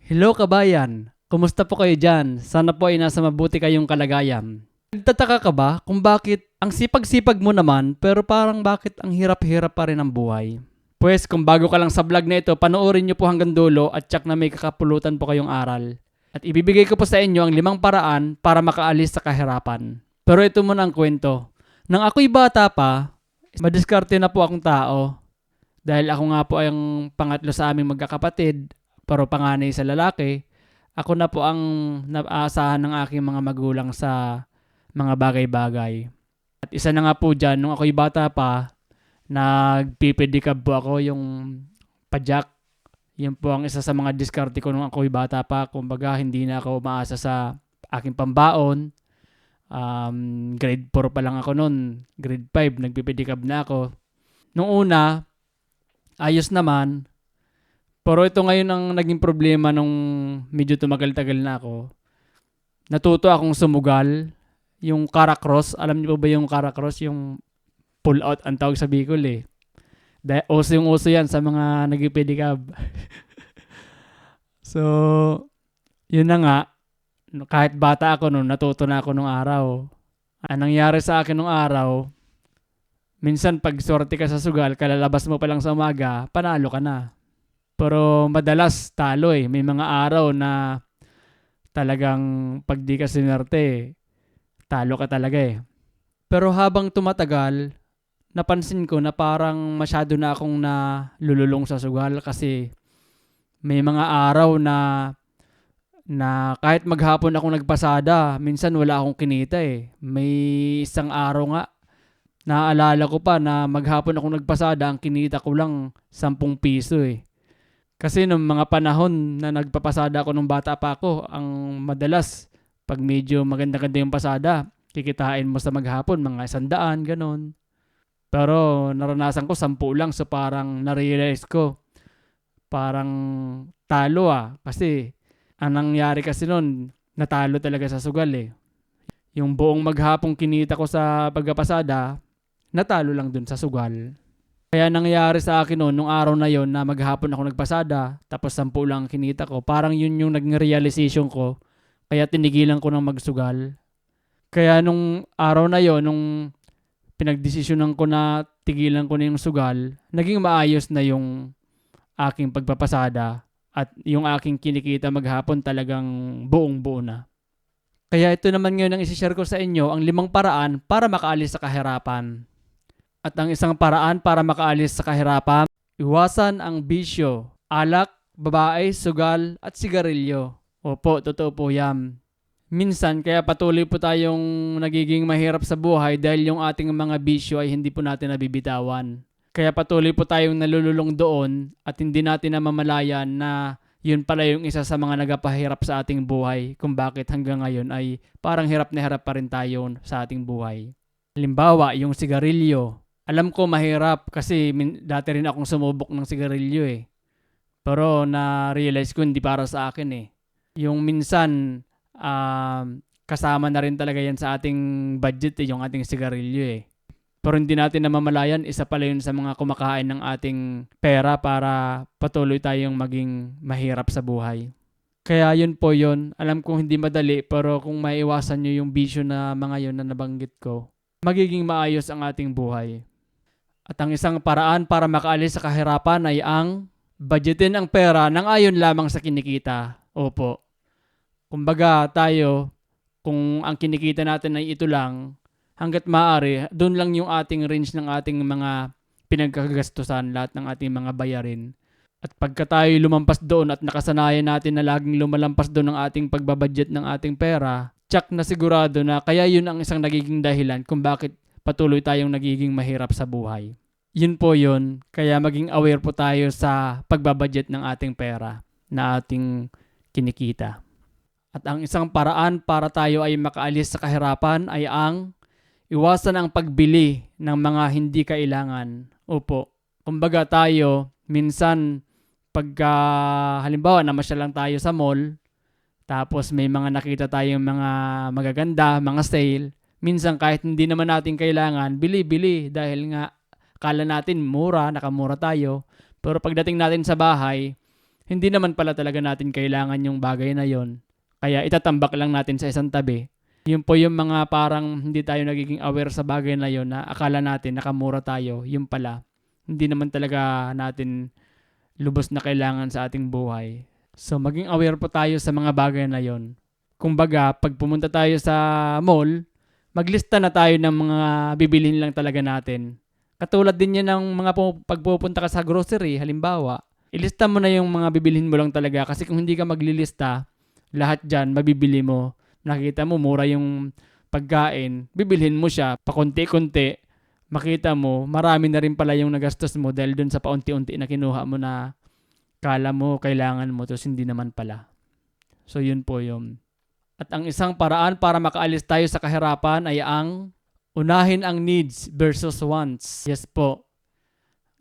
Hello kabayan, kumusta po kayo dyan? Sana po ay nasa mabuti kayong kalagayan. Nagtataka ka ba kung bakit ang sipag-sipag mo naman pero parang bakit ang hirap-hirap pa rin ang buhay? Pues kung bago ka lang sa vlog na ito, panoorin nyo po hanggang dulo at tsak na may kakapulutan po kayong aral. At ibibigay ko po sa inyo ang 5 paraan para makaalis sa kahirapan. Pero ito muna ang kwento. Nang ako'y bata pa, madiskarte na po akong tao. Dahil ako nga po ay ang pangatlo sa aming magkakapatid, pero panganay sa lalaki, ako na po ang naasahan ng aking mga magulang sa mga bagay-bagay. At isa na nga po dyan, nung ako'y bata pa, nagpipedicab po ako yung padyak. Yan po ang isa sa mga diskarte ko nung ako'y bata pa. Kumbaga, hindi na ako maasa sa aking pambaon. Grade 4 pa lang ako noon. Grade 5, nagpipedicab na ako. Nung una, ayos naman. Pero ito ngayon ang naging problema nung medyo tumagal-tagal na ako. Natuto akong sumugal. Yung Caracross, alam niyo ba yung Caracross? Yung pull out ang tawag sa Bicol eh. Dahil uso yung uso yan sa mga nagpipedicab. So, yun na nga. Kahit bata ako noon, natuto na ako nung araw. Ang nangyari sa akin nung araw, minsan pag sorte ka sa sugal, kalalabas mo pa lang sa umaga, panalo ka na. Pero madalas talo eh. May mga araw na talagang pag di ka sinerte, talo ka talaga eh. Pero habang tumatagal, napansin ko na parang masyado na akong nalululong sa sugal kasi may mga araw na kahit maghapon akong nagpasada, minsan wala akong kinita eh. May isang araw nga, naaalala ko pa na maghapon akong nagpasada, ang kinita ko lang 10 piso eh. Kasi nung mga panahon na nagpapasada ako nung bata pa ako, ang madalas, pag medyo maganda-ganda yung pasada, kikitain mo sa maghapon, mga 100, ganon. Pero naranasan ko 10 lang, so parang narealize ko, parang talo Kasi ang nangyari kasi nun, natalo talaga sa sugal eh. Yung buong maghapong kinita ko sa pagpapasada, natalo lang dun sa sugal. Kaya nangyari sa akin noon, nung araw na yon na maghapon ako nagpasada, tapos 10 lang kinita ko, parang yun yung naging realization ko, kaya tinigilan ko ng magsugal. Kaya nung araw na yon, nung pinagdesisyonan ko na tigilan ko na yung sugal, naging maayos na yung aking pagpapasada at yung aking kinikita maghapon talagang buong buo na. Kaya ito naman ngayon ang isi-share ko sa inyo, ang 5 paraan para makaalis sa kahirapan. At ang isang paraan para makaalis sa kahirapan, iwasan ang bisyo, alak, babae, sugal, at sigarilyo. Opo, totoo po yan. Minsan, kaya patuloy po tayong nagiging mahirap sa buhay dahil yung ating mga bisyo ay hindi po natin nabibitawan. Kaya patuloy po tayong nalululong doon at hindi natin namamalayan na yun pala yung isa sa mga nagpahirap sa ating buhay kung bakit hanggang ngayon ay parang hirap na hirap pa rin tayo sa ating buhay. Halimbawa, yung sigarilyo. Alam ko mahirap kasi dati rin akong sumubok ng sigarilyo eh. Pero na-realize ko hindi para sa akin eh. Yung minsan, kasama na rin talaga yan sa ating budget eh, yung ating sigarilyo eh. Pero hindi natin namamalayan, isa pala yun sa mga kumakain ng ating pera para patuloy tayong maging mahirap sa buhay. Kaya yun po yun. Alam kong hindi madali pero kung maiwasan nyo yung bisyo na mga yun na nabanggit ko, magiging maayos ang ating buhay. At ang isang paraan para makaalis sa kahirapan ay ang budgetin ang pera nang ayon lamang sa kinikita. Opo. Kumbaga tayo, kung ang kinikita natin ay ito lang, hanggat maaari, doon lang yung ating range ng ating mga pinagkagastusan, lahat ng ating mga bayarin. At pagka tayo lumampas doon at nakasanayan natin na laging lumalampas doon ang ating pagbabudget ng ating pera, tsak na sigurado na kaya yun ang isang nagiging dahilan kung bakit patuloy tayong nagiging mahirap sa buhay. Yun po yun, kaya maging aware po tayo sa pagbabudget ng ating pera na ating kinikita. At ang isang paraan para tayo ay makaalis sa kahirapan ay ang iwasan ang pagbili ng mga hindi kailangan. Opo, kumbaga tayo, minsan pagka halimbawa namasyal lang tayo sa mall, tapos may mga nakita tayong mga magaganda, mga sale, minsan kahit hindi naman natin kailangan, bili-bili dahil nga kala natin mura, nakamura tayo. Pero pagdating natin sa bahay, hindi naman pala talaga natin kailangan yung bagay na yon. Kaya itatambak lang natin sa isang tabi. Yun po yung mga parang hindi tayo nagiging aware sa bagay na yon na akala natin nakamura tayo. Yung pala, hindi naman talaga natin lubos na kailangan sa ating buhay. So maging aware po tayo sa mga bagay na yon. Kumbaga, pag pumunta tayo sa mall, maglista na tayo ng mga bibilhin lang talaga natin. Katulad din yan ng mga pagpupunta ka sa grocery, halimbawa, ilista mo na yung mga bibilhin mo lang talaga kasi kung hindi ka maglilista, lahat dyan mabibili mo. Nakita mo, mura yung pagkain, bibilhin mo siya, pakunti-kunti, makita mo, marami na rin pala yung nagastos mo dahil dun sa paunti-unti na kinuha mo na kala mo, kailangan mo, tapos hindi naman pala. So yun po yung. At ang isang paraan para makaalis tayo sa kahirapan ay ang unahin ang needs versus wants. Yes po.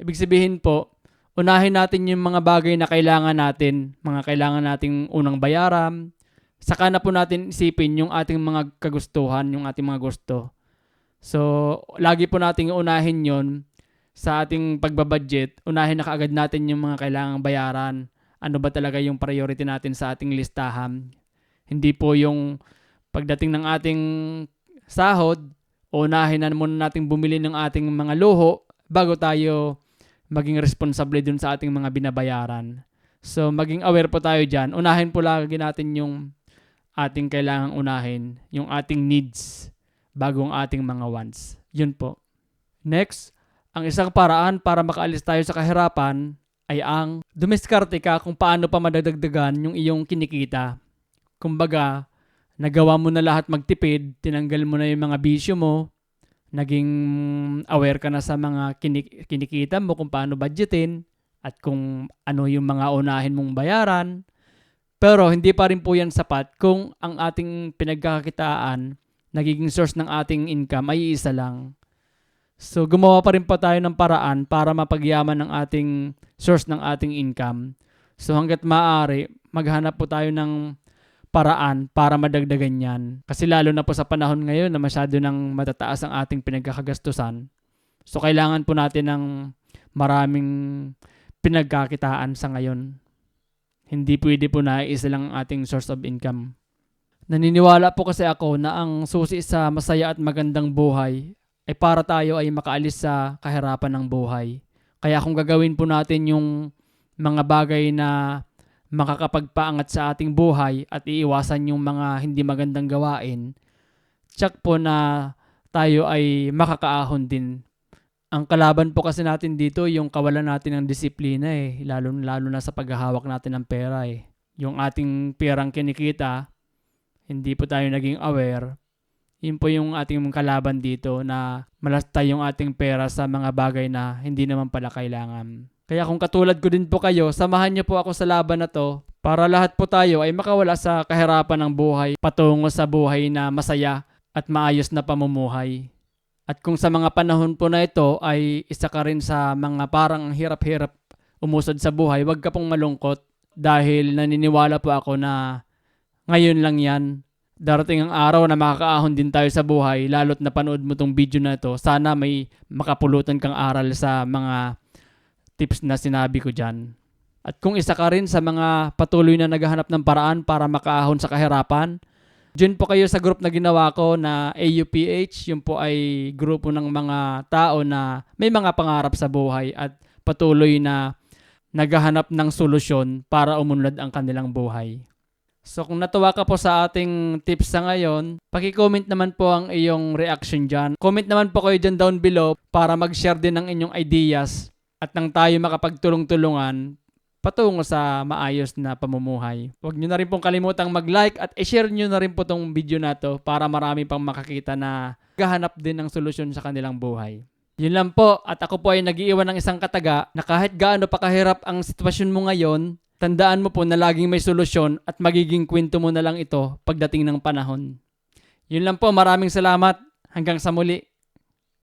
Ibig sabihin po, unahin natin yung mga bagay na kailangan natin, mga kailangan nating unang bayaran, saka na po natin isipin yung ating mga kagustuhan, yung ating mga gusto. So, lagi po nating unahin yon sa ating pagbabudget. Unahin na kaagad natin yung mga kailangang bayaran. Ano ba talaga yung priority natin sa ating listahan. Hindi po yung pagdating ng ating sahod, unahin na muna nating bumili ng ating mga luho bago tayo maging responsable dun sa ating mga binabayaran. So, maging aware po tayo dyan. Unahin po lagi natin yung ating kailangang unahin, yung ating needs, bago ang ating mga wants. Yun po. Next, ang isang paraan para makaalis tayo sa kahirapan ay ang dumiskarte ka kung paano pa madadagdagan yung iyong kinikita. Kumbaga, nagawa mo na lahat magtipid, tinanggal mo na yung mga bisyo mo, naging aware ka na sa mga kinikita mo kung paano budgetin at kung ano yung mga unahin mong bayaran. Pero hindi pa rin po yan sapat kung ang ating pinagkakakitaan, nagiging source ng ating income ay isa lang. So gumawa pa rin po tayo ng paraan para mapagyaman ng ating source ng ating income. So hanggat maaari, maghanap po tayo ng paraan para madagdagan yan. Kasi lalo na po sa panahon ngayon na masyado nang matataas ang ating pinagkakagastusan. So kailangan po natin ng maraming pinagkakitaan sa ngayon. Hindi pwede po na isa lang ang ating source of income. Naniniwala po kasi ako na ang susi sa masaya at magandang buhay ay para tayo ay makaalis sa kahirapan ng buhay. Kaya kung gagawin po natin yung mga bagay na makakapagpaangat sa ating buhay at iiwasan yung mga hindi magandang gawain, tsak po na tayo ay makakaahon din. Ang kalaban po kasi natin dito yung kawalan natin ng disiplina lalo na sa paghahawak natin ng pera Yung ating perang kinikita, hindi po tayo naging aware. Yun po yung ating kalaban dito na malasta yung ating pera sa mga bagay na hindi naman pala kailangan. Kaya kung katulad ko din po kayo, samahan niyo po ako sa laban na to para lahat po tayo ay makawala sa kahirapan ng buhay patungo sa buhay na masaya at maayos na pamumuhay. At kung sa mga panahon po na ito ay isa ka rin sa mga parang hirap-hirap umusad sa buhay, huwag ka pong malungkot dahil naniniwala po ako na ngayon lang yan. Darating ang araw na makakaahon din tayo sa buhay, lalo't napanood mo tong video na ito. Sana may makapulutan kang aral sa mga tips na sinabi ko dyan. At kung isa ka rin sa mga patuloy na naghahanap ng paraan para makaahon sa kahirapan, join po kayo sa group na ginawa ko na AUPH. Yun po ay grupo ng mga tao na may mga pangarap sa buhay at patuloy na naghahanap ng solusyon para umunlad ang kanilang buhay. So kung natuwa ka po sa ating tips sa ngayon, paki-comment naman po ang iyong reaction dyan. Comment naman po kayo dyan down below para mag-share din ng inyong ideas at nang tayo makapagtulong-tulungan patungo sa maayos na pamumuhay. Huwag nyo na rin pong kalimutang mag-like at i-share nyo na rin po tong video na to para marami pang makakita na gahanap din ng solusyon sa kanilang buhay. Yun lang po, at ako po ay nag-iiwan ng isang kataga na kahit gaano pa kahirap ang sitwasyon mo ngayon, tandaan mo po na laging may solusyon at magiging kwento mo na lang ito pagdating ng panahon. Yun lang po, maraming salamat. Hanggang sa muli.